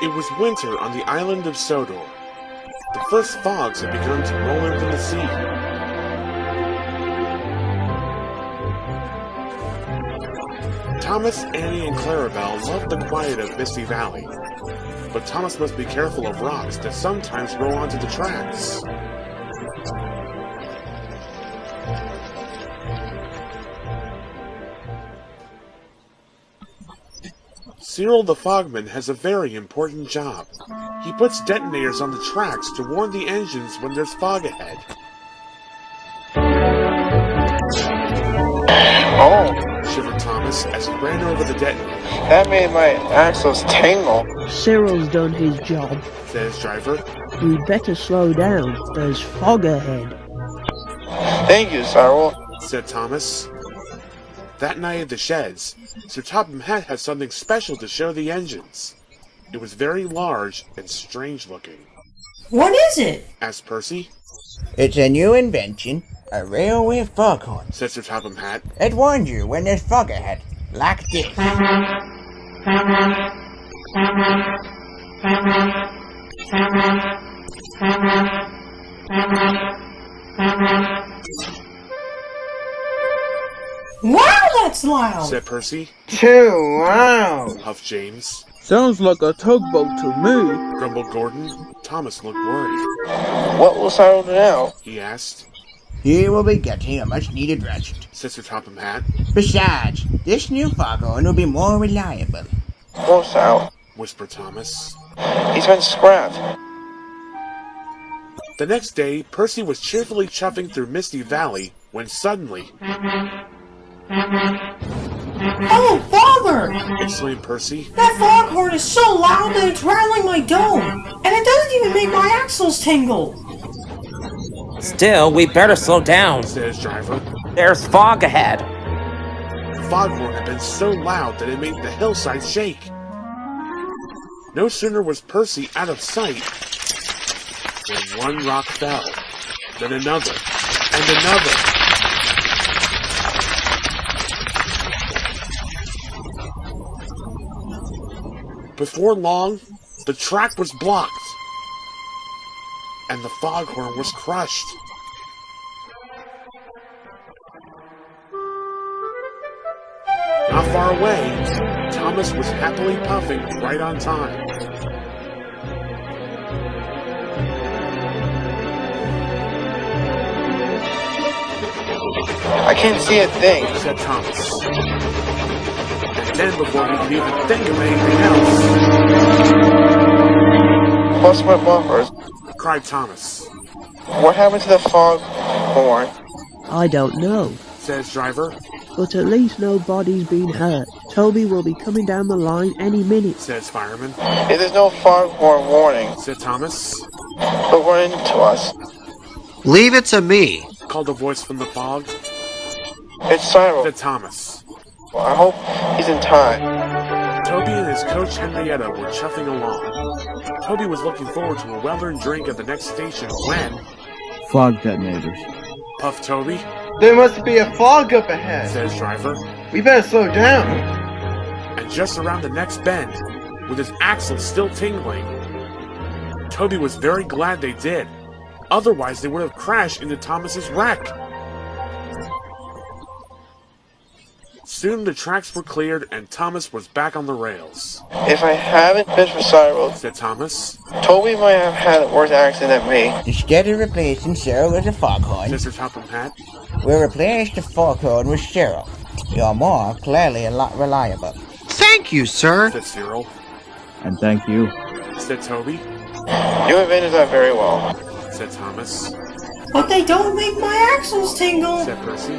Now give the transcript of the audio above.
It was winter on the island of Sodor. The first fogs had begun to roll in from the sea. Thomas, Annie, and Clarabelle loved the quiet of Misty Valley, but Thomas must be careful of rocks that sometimes roll onto the tracks. Cyril the Fogman has a very important job. He puts detonators on the tracks to warn the engines when there's fog ahead. Oh, Shivered Thomas as he ran over the detonator. that made my axles tingle. Cyril's done his job. Said his driver. We'd better slow down. There's fog ahead. Thank you, Cyril. Said Thomas. That night at the sheds, Sir Topham Hatt had something special to show the engines. It was very large and strange looking. What is it? Asked Percy. It's a new invention, a railway foghorn. Said Sir Topham Hatt. It warns you when there's fog ahead, like this. Wow, that's loud! Said Percy. Too loud. Huffed James. Sounds like a tugboat to me. Grumbled Gordon. Thomas looked worried. What will Cyril do now? He asked. He will be getting a much-needed rest. Said Sir Topham Hatt. Besides, this new foghorn will be more reliable. Poor Cyril. Whispered Thomas. He's been scrapped. The next day, Percy was cheerfully chuffing through Misty Valley when suddenly... Oh, Father! exclaimed Percy. That foghorn is so loud that it's rattling my dome, and it doesn't even make my axles tingle. Still, we better slow down. Said his driver. There's fog ahead. The foghorn had been so loud that it made the hillside shake. No sooner was Percy out of sight when one rock fell, then another, and another. Before long, the track was blocked, and the foghorn was crushed. Not far away, Thomas was happily puffing right on time. I can't see a thing. Said Thomas. And then, before he could even think of anything else, Plus my bumpers. cried Thomas. What happened to the foghorn? I don't know, Said his driver. but at least nobody's been hurt. Toby will be coming down the line any minute. Said his fireman. If there's no foghorn warning, Said Thomas. he'll run into us. Leave it to me. Called a voice from the fog. It's Cyril. Said Thomas. Well, I hope he's in time. Toby and his coach Henrietta were chuffing along. Toby was looking forward to a well-earned drink at the next station when... Fog detonators. puffed Toby. There must be a fog up ahead. Said his driver. We better slow down. And just around the next bend, with his axles still tingling, Toby was very glad they did. Otherwise, they would have crashed into Thomas's wreck. Soon the tracks were cleared and Thomas was back on the rails. If I haven't been for Cyril, Said Thomas. Toby might have had a worse accident than me. Instead of replacing Cyril with a foghorn, Said Sir Topham Hatt. we'll replace the foghorn with Cyril. You're more clearly a lot reliable. Thank you, sir. Said Cyril. And thank you. Said Toby. You invented that very well. Said Thomas. But they don't make my axles tingle. Said Percy.